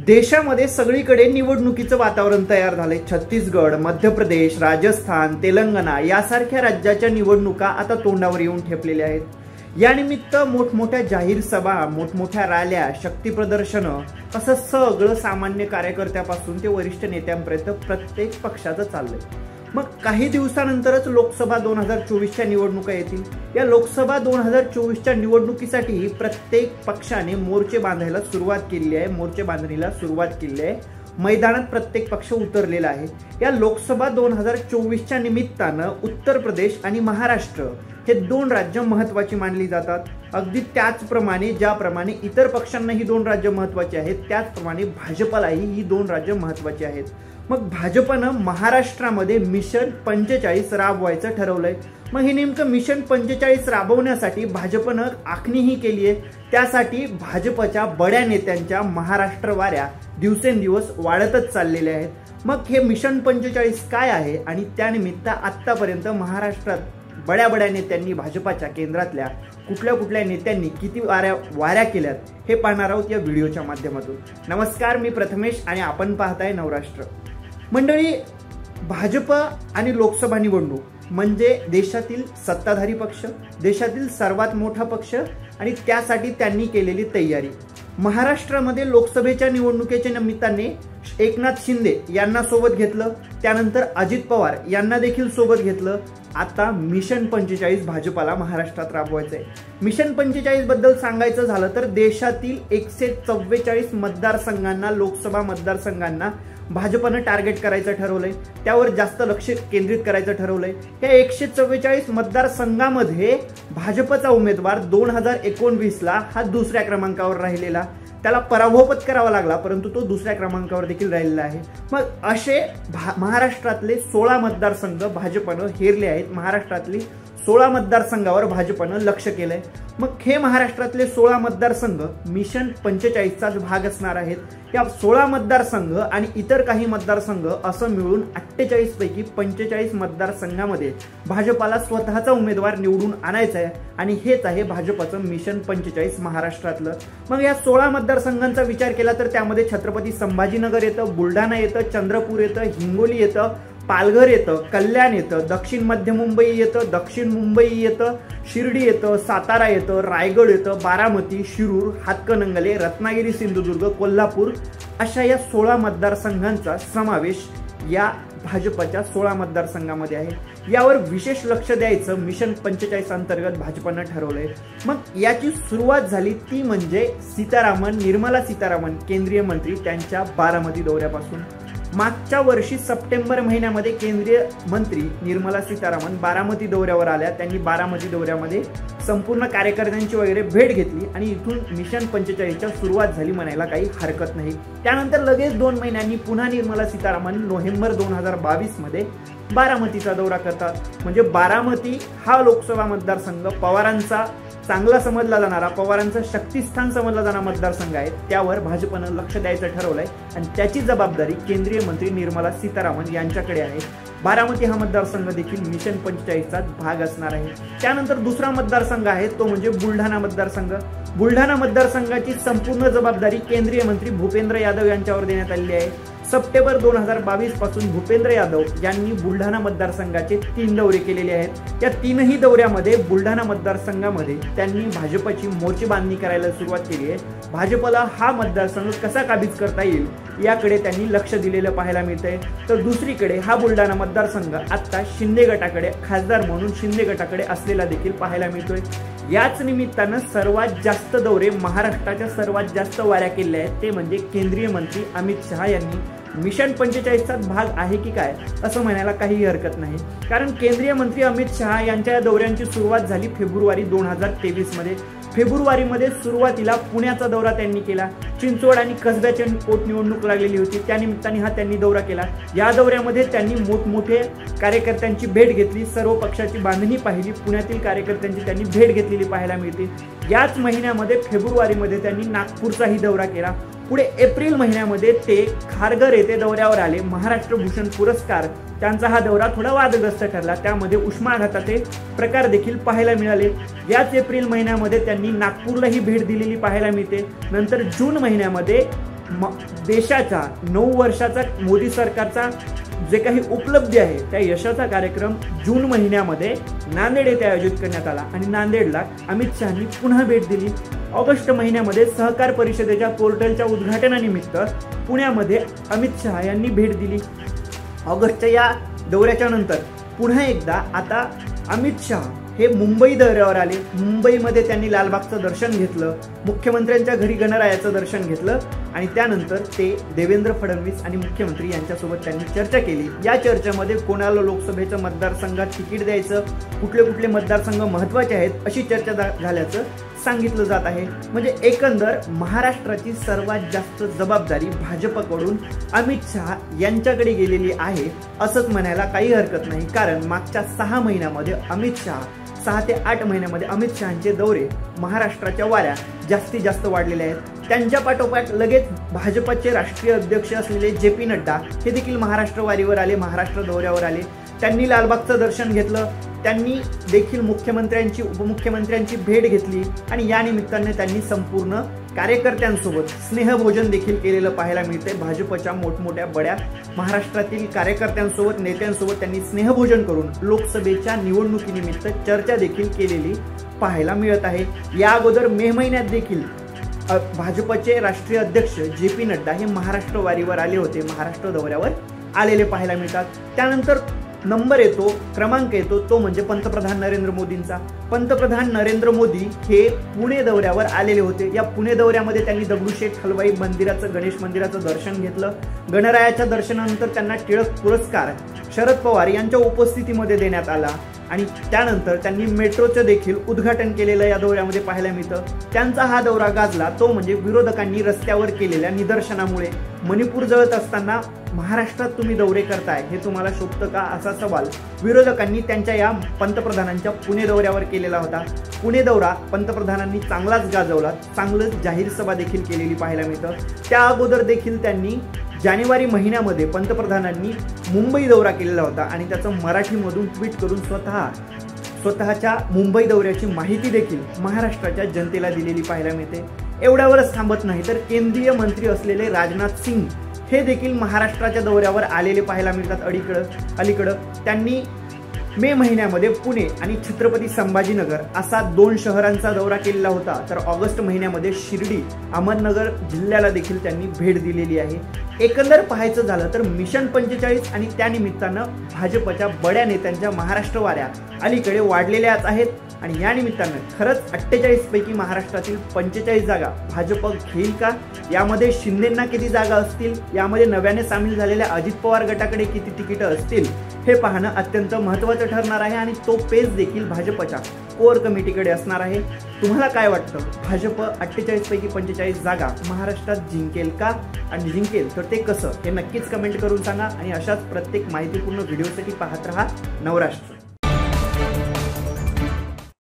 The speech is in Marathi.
देशामध्ये सगळीकडे निवडणुकीचं वातावरण तयार झालंय। छत्तीसगड, मध्य प्रदेश, राजस्थान, तेलंगणा यासारख्या राज्याच्या निवडणुका आता तोंडावर येऊन ठेपलेल्या आहेत। या निमित्त मोठमोठ्या जाहीर सभा, मोठमोठ्या रॅल्या, शक्ती प्रदर्शनं असं सगळं सामान्य कार्यकर्त्यापासून ते वरिष्ठ नेत्यांपर्यंत प्रत्येक पक्षाचं चाललंय। मग काही दिवसानंतरच लोकसभा 2024च्या निवडणुका येतील। या लोकसभा 2024च्या निवडणुकीसाठी प्रत्येक पक्षाने मोर्चे बांधायला सुरुवात केली आहे, मोर्चे बांधणीला सुरुवात केली आहे। मैदानात प्रत्येक पक्ष उतरलेला आहे। या लोकसभा 2024च्या निमित्तानं उत्तर प्रदेश आणि महाराष्ट्र हे दोन राज्य महत्त्वाची मानली जातात। अगदी त्याचप्रमाणे ज्याप्रमाणे इतर पक्षांना ही दोन राज्य महत्त्वाची आहेत, त्याचप्रमाणे भाजपलाही ही दोन राज्य महत्त्वाची आहेत। मग भाजपनं महाराष्ट्रामध्ये मिशन 45 राबवायचं ठरवलंय। मग हे नेमकं मिशन 45 राबवण्यासाठी भाजपनं आखणीही केली आहे। त्यासाठी भाजपच्या बड्या नेत्यांच्या महाराष्ट्र वाऱ्या दिवसेंदिवस वाढतच चाललेल्या आहेत। मग हे मिशन 45 काय आहे आणि त्यानिमित्त आतापर्यंत महाराष्ट्रात बड्या नेत्यांनी, भाजपच्या केंद्रातल्या कुठल्या नेत्यांनी किती वाऱ्या केल्यात हे पाहणार आहोत या व्हिडिओच्या माध्यमातून। नमस्कार, मी प्रथमेश आणि आपण पाहताय नवराष्ट्र। मंडळी, भाजप आणि लोकसभा निवडणूक म्हणजे देशातील सत्ताधारी पक्ष, देशातील सर्वात मोठा पक्ष आणि त्यासाठी त्यांनी केलेली तयारी। महाराष्ट्रामध्ये लोकसभेच्या निवडणुकीच्या निमित्ताने एकनाथ शिंदे यांना सोबत घेतलं, त्यानंतर अजित पवार यांना देखील सोबत घेतलं। आता मिशन 45 भाजपाला महाराष्ट्रात राबवायचं आहे। मिशन 45 बद्दल सांगायचं झालं तर देशातील 144 मतदारसंघांना, लोकसभा मतदारसंघांना भाजपनं टार्गेट करायचं ठरवलंय, त्यावर जास्त लक्ष केंद्रित करायचं ठरवलंय। या 144 मतदारसंघामध्ये भाजपचा उमेदवार 2019ला हा दुसऱ्या क्रमांकावर राहिलेला, त्याला पराभव पत्करावा लागला, परंतु तो दुसऱ्या क्रमांकावर देखील राहिलेला आहे। मग असे महाराष्ट्रातले 16 मतदारसंघ भाजपनं हेरले आहेत। महाराष्ट्रातली 16 मतदारसंघावर भाजपनं लक्ष केलंय। मग हे महाराष्ट्रातले 16 मतदारसंघ मिशन 45चाच भाग असणार आहेत। या 16 मतदारसंघ आणि इतर काही मतदारसंघ असं मिळून 48 पैकी 45 मतदारसंघामध्ये भाजपाला स्वतःचा उमेदवार निवडून आणायचा आहे आणि हेच आहे भाजपचं मिशन 45 महाराष्ट्रातलं। मग या 16 मतदारसंघांचा विचार केला तर त्यामध्ये छत्रपती संभाजीनगर येतं, बुलढाणा येतं, चंद्रपूर येतं, हिंगोली येतं, पालघर येतं, कल्याण येतं, दक्षिण मध्य मुंबई येतं, दक्षिण मुंबई येतं, शिर्डी येतं, सातारा येतं, रायगड येतं, बारामती, शिरूर, हातकणंगले, रत्नागिरी, सिंधुदुर्ग, कोल्हापूर अशा या 16 मतदारसंघांचा समावेश या भाजपच्या 16 मतदारसंघामध्ये आहे। यावर विशेष लक्ष द्यायचं मिशन 45 अंतर्गत भाजपनं ठरवलंय। मग याची सुरुवात झाली ती म्हणजे निर्मला सीतारामन केंद्रीय मंत्री त्यांच्या बारामती दौऱ्यापासून। मागच्या वर्षी सप्टेंबर महिन्यामध्ये केंद्रीय मंत्री निर्मला सीतारामन बारामती दौऱ्यावर आल्या। त्यांनी बारामती दौऱ्यामध्ये संपूर्ण कार्यकर्त्यांची वगैरे भेट घेतली आणि इथून मिशन 45च्या सुरुवात झाली म्हणायला काही हरकत नाही। त्यानंतर लगेच 2 महिन्यांनी पुन्हा निर्मला सीतारामन नोव्हेंबर 2022 मध्ये बारामतीचा दौरा करतात। म्हणजे बारामती हा लोकसभा मतदारसंघ पवारांचा चांगला समजला जाणारा, पवारांचं शक्तिस्थान समजला जाणारा मतदारसंघ आहे। त्यावर भाजपनं लक्ष द्यायचं ठरवलंय आणि त्याची जबाबदारी केंद्रीय मंत्री निर्मला सीतारामन यांच्याकडे आहे। बारामती हा मतदारसंघ देखील मिशन 45चा भाग असणार आहे। त्यानंतर दुसरा मतदारसंघ आहे तो म्हणजे बुलढाणा मतदारसंघ। बुलढाणा मतदारसंघाची संपूर्ण जबाबदारी केंद्रीय मंत्री भूपेंद्र यादव यांच्यावर देण्यात आलेली आहे। सप्टेंबर 2022 पासून भूपेंद्र यादव यांनी बुलढाणा मतदारसंघाचे 3 दौरे केलेले आहेत। या 3ही दौऱ्यामध्ये बुलढाणा मतदारसंघामध्ये त्यांनी भाजपची मोर्चे बांधणी करायला सुरुवात केली आहे। भाजपला हा मतदारसंघ कसा काबीज करता येईल याकडे त्यांनी लक्ष दिलेलं पाहायला मिळतंय। तर दुसरीकडे हा बुलढाणा मतदारसंघ आता शिंदे गटाकडे, खासदार म्हणून शिंदे गटाकडे असलेला देखील पाहायला मिळतोय। याच निमित्तानं सर्वात जास्त दौरे महाराष्ट्राच्या सर्वात जास्त वाऱ्या केल्या आहेत ते म्हणजे केंद्रीय मंत्री अमित शहा यांनी। मिशन 45चा भाग आहे की काय असं म्हणायला काही हरकत नाही, कारण केंद्रीय मंत्री अमित शहा यांच्या दौऱ्यांची सुरुवात झाली फेब्रुवारी 2023 मध्ये। फेब्रुवारीमध्ये सुरुवातीला पुण्याचा दौरा त्यांनी केला। चिंचवड आणि कसब्याची पोटनिवडणूक लागलेली होती, त्यानिमित्ताने हा त्यांनी दौरा केला। या दौऱ्यामध्ये त्यांनी मोठमोठे कार्यकर्त्यांची भेट घेतली, सर्व पक्षाची बांधणी पाहिली, पुण्यातील कार्यकर्त्यांची त्यांनी भेट घेतलेली पाहायला मिळते। याच महिन्यामध्ये फेब्रुवारीमध्ये त्यांनी नागपूरचाही दौरा केला। पुढे एप्रिल महिन्यामध्ये ते खारघर येथे दौऱ्यावर आले। महाराष्ट्र भूषण पुरस्कार त्यांचा हा दौरा थोडा वादग्रस्त ठरला, त्यामध्ये उष्माघाताचे प्रकार देखील पाहायला मिळाले। याच एप्रिल महिन्यामध्ये त्यांनी नागपूरलाही भेट दिलेली पाहायला मिळते। नंतर जून महिन्यामध्ये देशाचा 9 वर्षाचा मोदी सरकारचा जे काही उपलब्धी आहे त्या यशाचा कार्यक्रम जून महिन्यामध्ये नांदेड येथे आयोजित करण्यात आला आणि नांदेडला अमित शहानी पुन्हा भेट दिली। ऑगस्ट महिन्यामध्ये सहकार परिषदेच्या पोर्टलच्या उद्घाटनानिमित्त पुण्यामध्ये अमित शहा यांनी भेट दिली। ऑगस्टच्या या दौऱ्याच्या नंतर पुन्हा एकदा आता अमित शहा हे मुंबई दौऱ्यावर आले। मुंबईमध्ये त्यांनी लालबागचं दर्शन घेतलं, मुख्यमंत्र्यांच्या घरी गणरायाचं दर्शन घेतलं आणि त्यानंतर ते देवेंद्र फडणवीस आणि मुख्यमंत्री यांच्यासोबत त्यांनी चर्चा केली। या चर्चेमध्ये कोणाला लोकसभेच्या मतदारसंघात तिकीट द्यायचं, कुठले कुठले मतदारसंघ महत्त्वाचे आहेत अशी चर्चा झाल्याचं सांगितलं जात आहे। म्हणजे एकंदर महाराष्ट्राची सर्वात जास्त जबाबदारी भाजपकडून अमित शहा यांच्याकडे गेलेली आहे असंच म्हणायला काही हरकत नाही, कारण मागच्या 6 महिन्यामध्ये अमित शहा 6 ते 8 महिन्यामध्ये अमित शहाचे दौरे महाराष्ट्राच्या वाऱ्या जास्तीत जास्त वाढलेले आहेत। त्यांच्या पाठोपाठ लगेच भाजपचे राष्ट्रीय अध्यक्ष असलेले JP नड्डा हे देखील महाराष्ट्र वारीवर आले, महाराष्ट्र दौऱ्यावर आले। त्यांनी लालबागचं दर्शन घेतलं, त्यांनी देखील मुख्यमंत्र्यांची उपमुख्यमंत्र्यांची भेट घेतली आणि या निमित्ताने त्यांनी संपूर्ण कार्यकर्त्यांसोबत स्नेहभोजन देखील केलेलं पाहायला मिळते। भाजपच्या मोठमोठ्या बड्या महाराष्ट्रातील कार्यकर्त्यांसोबत नेत्यांसोबत त्यांनी स्नेहभोजन करून लोकसभेच्या निवडणुकीनिमित्त चर्चा देखील केलेली पाहायला मिळत आहे। या अगोदर मे महिन्यात देखील भाजपचे राष्ट्रीय अध्यक्ष JP नड्डा हे महाराष्ट्र वारीवर आले होते, महाराष्ट्र दौऱ्यावर आलेले पाहायला मिळतात। त्यानंतर नंबर येतो, क्रमांक येतो तो म्हणजे पंतप्रधान नरेंद्र मोदींचा। पंतप्रधान नरेंद्र मोदी हे पुणे दौऱ्यावर आलेले होते। या पुणे दौऱ्यामध्ये त्यांनी दगडूशेठ हलवाई मंदिराचं, गणेश मंदिराचं दर्शन घेतलं। गणरायाच्या दर्शनानंतर त्यांना टिळक पुरस्कार शरद पवार यांच्या उपस्थितीमध्ये देण्यात आला आणि त्यानंतर त्यांनी मेट्रोचं देखील उद्घाटन केलेलं या दौऱ्यामध्ये पाहायला मिळतं। त्यांचा हा दौरा गाजला तो म्हणजे विरोधकांनी रस्त्यावर केलेल्या निदर्शनामुळे। मणिपूर जळत असताना महाराष्ट्रात तुम्ही दौरे करताय हे तुम्हाला शोभतं का असा सवाल विरोधकांनी त्यांच्या या पंतप्रधानांच्या पुणे दौऱ्यावर केलेला होता। पुणे दौरा पंतप्रधानांनी चांगलाच गाजवला, चांगलंच जाहीर सभा देखील केलेली पाहायला मिळतं। त्या अगोदर देखील त्यांनी जानेवारी महिन्यामध्ये पंतप्रधानांनी मुंबई दौरा केलेला होता आणि त्याचं मराठीमधून ट्विट करून स्वतःच्या मुंबई दौऱ्याची माहिती देखील महाराष्ट्राच्या जनतेला दिलेली पाहायला मिळते। एवढ्यावरच थांबत नाही तर केंद्रीय मंत्री असलेले राजनाथ सिंग हे देखील महाराष्ट्राच्या दौऱ्यावर आलेले पाहायला मिळतात। अलीकडं त्यांनी मे महिन्यामध्ये पुणे आणि छत्रपती संभाजीनगर असा 2 शहरांचा दौरा केलेला होता, तर ऑगस्ट महिन्यामध्ये शिर्डी, अहमदनगर जिल्ह्याला देखील त्यांनी भेट दिलेली आहे। एकंदर पाहायचं झालं तर मिशन 45 आणि त्यानिमित्तानं भाजपच्या बड्या नेत्यांच्या महाराष्ट्र वाऱ्या अलीकडे वाढलेल्याच आहेत आणि या निमित्तानं खरंच 48 पैकी महाराष्ट्रातील 45 जागा भाजप घेईल का? यामध्ये शिंदेंना किती जागा असतील? यामध्ये नव्याने सामील झालेल्या अजित पवार गटाकडे किती तिकीटं असतील? हे पाहणं अत्यंत महत्त्वाचं ठरणार आहे आणि तो पेच देखील भाजपच्या कोर कमिटीकडे असणार आहे। तुम्हाला काय वाटतं? भाजप 48 पैकी 45 जागा महाराष्ट्रात जिंकेल का? आणि जिंकेल तर ते कसं हे नक्कीच कमेंट करून सांगा आणि अशाच प्रत्येक माहितीपूर्ण व्हिडिओसाठी पाहत रहा नवराष्ट्र।